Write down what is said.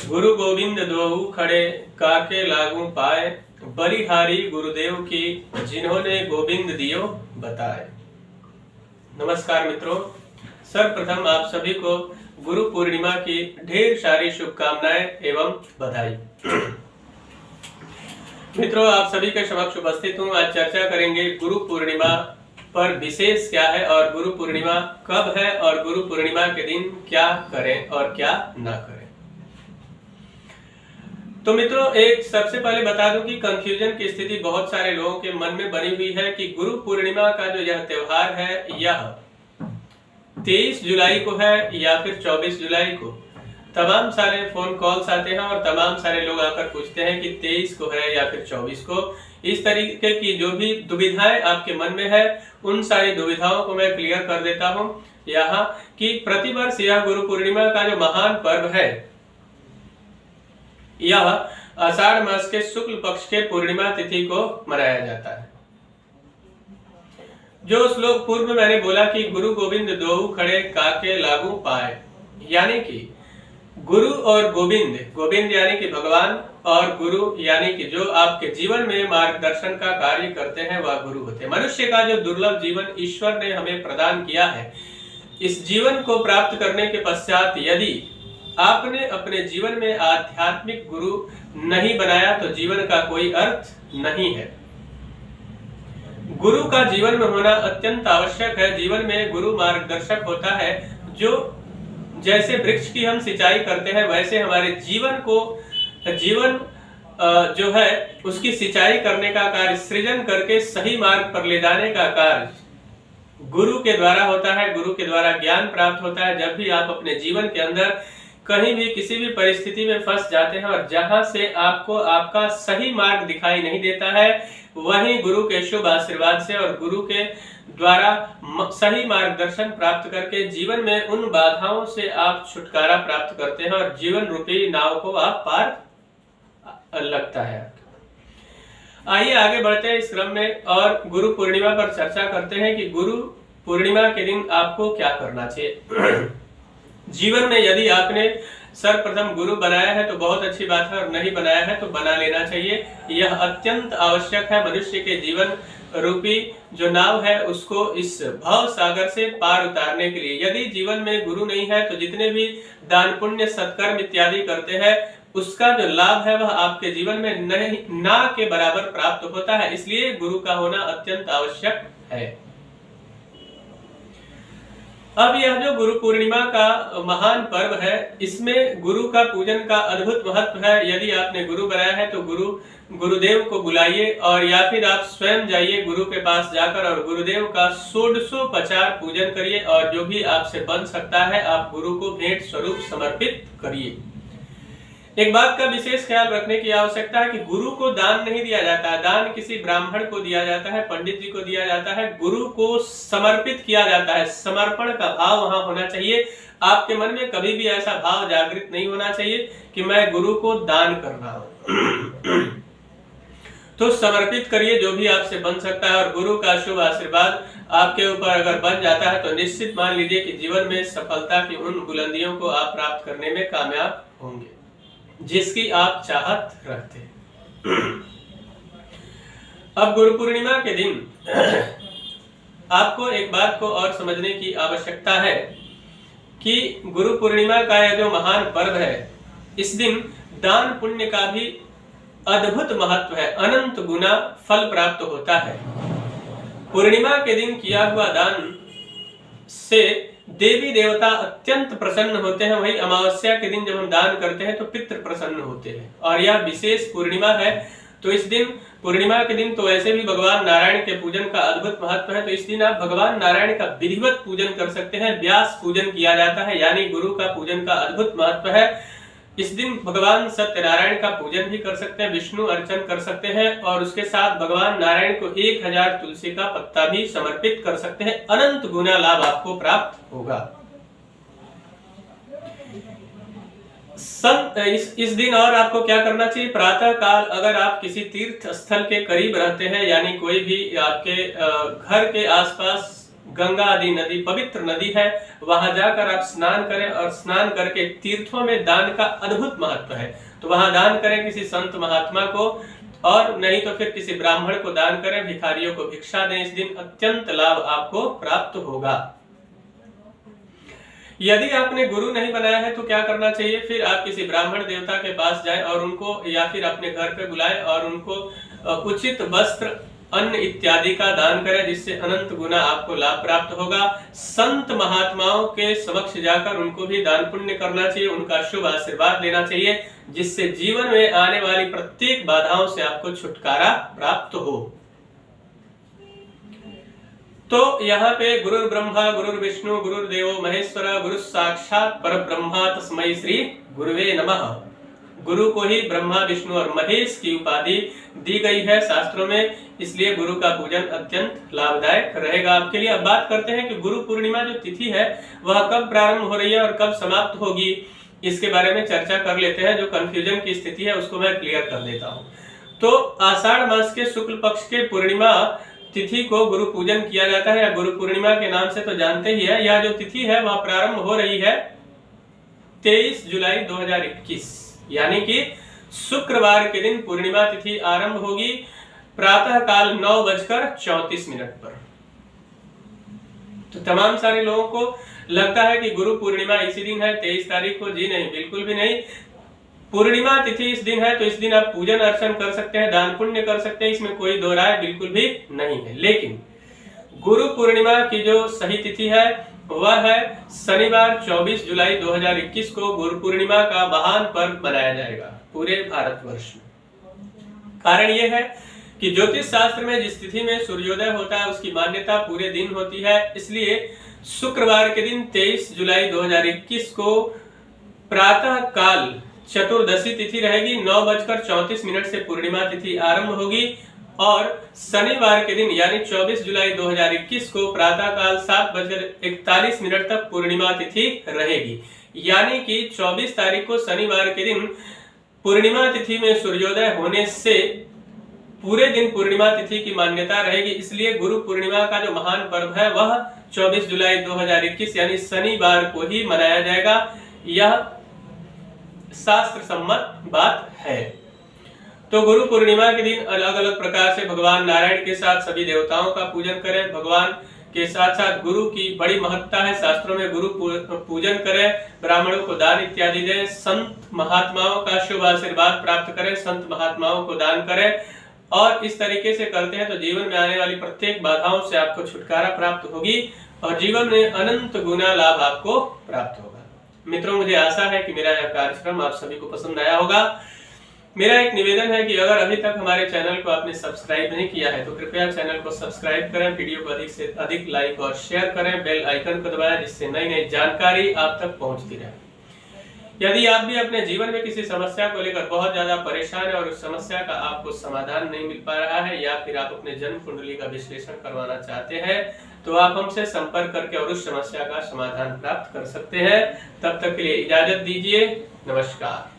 गुरु गोविंद दोऊ खड़े काके लागू पाए, बलिहारी गुरुदेव की जिन्होंने गोविंद दियो बताए। नमस्कार मित्रों, सर्वप्रथम आप सभी को गुरु पूर्णिमा की ढेर सारी शुभकामनाएं एवं बधाई। मित्रों, आप सभी के समक्ष उपस्थित हूँ। आज चर्चा करेंगे गुरु पूर्णिमा पर विशेष क्या है और गुरु पूर्णिमा कब है और गुरु पूर्णिमा के दिन क्या करें और क्या ना करें। तो मित्रों, एक सबसे पहले बता दूं कि कंफ्यूजन की स्थिति बहुत सारे लोगों के मन में बनी हुई है कि गुरु पूर्णिमा का जो यह त्योहार है यह 23 जुलाई को है या फिर 24 जुलाई को। तमाम सारे फोन कॉल्स आते हैं और तमाम सारे लोग आकर पूछते हैं कि 23 को है या फिर 24 को। इस तरीके की जो भी दुविधाएं आपके मन में है उन सारी दुविधाओं को मैं क्लियर कर देता हूं यहाँ कि प्रतिवर्ष यह गुरु पूर्णिमा का जो महान पर्व है यह आषाढ़ मास के शुक्ल पक्ष के पूर्णिमा तिथि को मनाया जाता है। जो श्लोक पूर्व में मैंने बोला कि गुरु गोविंद दोऊ खड़े काके लागू पाए, यानी कि गुरु और गोविंद, गोविंद यानी कि भगवान और गुरु यानी कि जो आपके जीवन में मार्गदर्शन का कार्य करते हैं वह गुरु होते हैं। मनुष्य का जो दुर्लभ जीवन ईश्वर ने हमें प्रदान किया है, इस जीवन को प्राप्त करने के पश्चात यदि आपने अपने जीवन में आध्यात्मिक गुरु नहीं बनाया तो जीवन का कोई अर्थ नहीं है। गुरु का जीवन में होना अत्यंत आवश्यक है। जीवन में गुरु मार्गदर्शक होता है, जो जैसे वृक्ष की हम सिंचाई करते हैं वैसे हमारे जीवन जो है उसकी सिंचाई करने का कार्य, सृजन करके सही मार्ग पर ले जाने का कार्य गुरु के द्वारा होता है। गुरु के द्वारा ज्ञान प्राप्त होता है। जब भी आप अपने जीवन के अंदर कहीं भी किसी भी परिस्थिति में फंस जाते हैं और जहां से आपको आपका सही मार्ग दिखाई नहीं देता है, वहीं गुरु के शुभ आशीर्वाद से और गुरु के द्वारा सही मार्गदर्शन प्राप्त करके जीवन में उन बाधाओं से आप छुटकारा प्राप्त करते हैं और जीवन रूपी नाव को आप पार लगता है। आइए आगे बढ़ते हैं इस क्रम में और गुरु पूर्णिमा पर चर्चा करते हैं कि गुरु पूर्णिमा के दिन आपको क्या करना चाहिए। जीवन में यदि आपने सर्वप्रथम गुरु बनाया है तो बहुत अच्छी बात है और नहीं बनाया है तो बना लेना चाहिए। यह अत्यंत आवश्यक है मनुष्य के जीवन रूपी जो नाव है उसको इस भव सागर से पार उतारने के लिए। यदि जीवन में गुरु नहीं है तो जितने भी दान पुण्य सत्कर्म इत्यादि करते हैं उसका जो लाभ है वह आपके जीवन में नहीं ना के बराबर प्राप्त होता है। इसलिए गुरु का होना अत्यंत आवश्यक है। अब यह जो गुरु पूर्णिमा का महान पर्व है, इसमें गुरु का पूजन का अद्भुत महत्व है। यदि आपने गुरु बनाया है तो गुरुदेव को बुलाइए और या फिर आप स्वयं जाइए गुरु के पास जाकर और गुरुदेव का षोडशोपचार पूजन करिए और जो भी आपसे बन सकता है आप गुरु को भेंट स्वरूप समर्पित करिए। एक बात का विशेष ख्याल रखने की आवश्यकता है कि गुरु को दान नहीं दिया जाता है। दान किसी ब्राह्मण को दिया जाता है, पंडित जी को दिया जाता है। गुरु को समर्पित किया जाता है। समर्पण का भाव वहां होना चाहिए। आपके मन में कभी भी ऐसा भाव जागृत नहीं होना चाहिए कि मैं गुरु को दान कर रहा हूं। तो समर्पित करिए जो भी आपसे बन सकता है और गुरु का शुभ आशीर्वाद आपके ऊपर अगर बन जाता है तो निश्चित मान लीजिए कि जीवन में सफलता की उन बुलंदियों को आप प्राप्त करने में कामयाब होंगे जिसकी आप चाहत रखते हैं। अब गुरु पूर्णिमा के दिन आपको एक बात को और समझने की आवश्यकता है कि गुरु पूर्णिमा का यह जो महान पर्व है, इस दिन दान पुण्य का भी अद्भुत महत्व है। अनंत गुना फल प्राप्त होता है। पूर्णिमा के दिन किया हुआ दान से देवी देवता अत्यंत प्रसन्न होते हैं। वही अमावस्या के दिन जब हम दान करते हैं तो पितृ प्रसन्न होते हैं और यह विशेष पूर्णिमा है। तो इस दिन पूर्णिमा के दिन तो वैसे भी भगवान नारायण के पूजन का अद्भुत महत्व है। तो इस दिन आप भगवान नारायण का विधिवत पूजन कर सकते हैं। व्यास पूजन किया जाता है, यानी गुरु का पूजन का अद्भुत महत्व है। इस दिन भगवान सत्यनारायण का पूजन भी कर सकते हैं, विष्णु अर्चन कर सकते हैं और उसके साथ भगवान नारायण को 1000 तुलसी का पत्ता भी समर्पित कर सकते हैं। अनंत गुना लाभ आपको प्राप्त होगा। इस दिन और आपको क्या करना चाहिए? प्रातः काल अगर आप किसी तीर्थ स्थल के करीब रहते हैं, यानी कोई भी आपके घर के आसपास गंगा आदि नदी पवित्र नदी है, वहां जाकर आप स्नान करें और स्नान करके तीर्थों में दान का अद्भुत महत्व है, तो वहां दान करें किसी संत महात्मा को, और नहीं तो फिर किसी ब्राह्मण को दान करें, भिखारियों को भिक्षा दें। इस दिन अत्यंत लाभ आपको प्राप्त होगा। यदि आपने गुरु नहीं बनाया है तो क्या करना चाहिए, फिर आप किसी ब्राह्मण देवता के पास जाएं और उनको, या फिर अपने घर पे बुलाएं और उनको उचित वस्त्र, अन्न इत्यादि का दान करें, जिससे अनंत गुना आपको लाभ प्राप्त होगा। संत महात्माओं के समक्ष जाकर उनको भी दान पुण्य करना चाहिए, उनका शुभ आशीर्वाद लेना चाहिए, जिससे जीवन में आने वाली प्रत्येक बाधाओं से आपको छुटकारा प्राप्त हो। तो यहाँ पे गुरुर् ब्रह्मा गुरुर् विष्णु गुरुर्देवो महेश्वर गुरु साक्षात परब्रह्मा तस्मै श्री गुरुवे नमः। गुरु को ही ब्रह्मा विष्णु और महेश की उपाधि दी गई है शास्त्रों में, इसलिए गुरु का पूजन अत्यंत लाभदायक रहेगा आपके लिए। अब बात करते हैं कि गुरु पूर्णिमा जो तिथि है वह कब प्रारंभ हो रही है और कब समाप्त होगी, इसके बारे में चर्चा कर लेते हैं। जो कंफ्यूजन की स्थिति है उसको मैं क्लियर कर देता हूँ। तो आषाढ़ मास के शुक्ल पक्ष के पूर्णिमा तिथि को गुरु पूजन किया जाता है, या गुरु पूर्णिमा के नाम से तो जानते ही है। यह जो तिथि है वह प्रारंभ हो रही है 23 जुलाई 2021, यानी कि शुक्रवार के दिन पूर्णिमा तिथि आरंभ होगी प्रातः काल 9:34 पर। तो तमाम सारे लोगों को लगता है कि गुरु पूर्णिमा इसी दिन है 23 तारीख को। जी नहीं, बिल्कुल भी नहीं। पूर्णिमा तिथि इस दिन है, तो इस दिन आप पूजन अर्चन कर सकते हैं, दान पुण्य कर सकते हैं, इसमें कोई दो राय बिल्कुल भी नहीं है। लेकिन गुरु पूर्णिमा की जो सही तिथि है वह है शनिवार 24 जुलाई 2021 को गुरु पूर्णिमा का महान पर्व मनाया जाएगा पूरे भारतवर्ष में। कारण यह है कि ज्योतिष शास्त्र में जिस तिथि में सूर्योदय होता है उसकी मान्यता पूरे दिन होती है, इसलिए शुक्रवार के दिन 23 जुलाई 2021 को प्रातः काल चतुर्दशी तिथि रहेगी, 9:34 से पूर्णिमा तिथि आरंभ होगी, और शनिवार के दिन यानी 24 जुलाई 2021 को प्रातः काल 7:41 तक पूर्णिमा तिथि रहेगी। यानी कि 24 तारीख को शनिवार के दिन पूर्णिमा तिथि में सूर्योदय होने से पूरे दिन पूर्णिमा तिथि की मान्यता रहेगी। इसलिए गुरु पूर्णिमा का जो महान पर्व है वह 24 जुलाई 2021 यानी शनिवार को ही मनाया जाएगा। यह शास्त्र सम्मत बात है। तो गुरु पूर्णिमा के दिन अलग अलग प्रकार से भगवान नारायण के साथ सभी देवताओं का पूजन करें। भगवान के साथ साथ गुरु की बड़ी महत्ता है, शास्त्रों में गुरु पूजन करें, ब्राह्मणों को दान इत्यादि दें, संत महात्माओं का शुभ आशीर्वाद प्राप्त करें, संत महात्माओं को दान करें, और इस तरीके से करते हैं तो जीवन में आने वाली प्रत्येक बाधाओं से आपको छुटकारा प्राप्त होगी और जीवन में अनंत गुना लाभ आपको प्राप्त होगा। मित्रों, मुझे आशा है कि मेरा यह कार्यक्रम आप सभी को पसंद आया होगा। मेरा एक निवेदन है कि अगर अभी तक हमारे चैनल को आपने सब्सक्राइब नहीं किया है तो कृपया चैनल को सब्सक्राइब करें, वीडियो को अधिक से अधिक लाइक और शेयर करें, बेल आइकन को दबाएं जिससे नई नई जानकारी आप तक पहुंचती रहे। यदि आप भी अपने जीवन में किसी समस्या को लेकर बहुत ज्यादा परेशान है और उस समस्या का आपको समाधान नहीं मिल पा रहा है, या फिर आप अपने जन्म कुंडली का विश्लेषण करवाना चाहते हैं, तो आप हमसे संपर्क करके और उस समस्या का समाधान प्राप्त कर सकते हैं। तब तक के लिए इजाजत दीजिए। नमस्कार।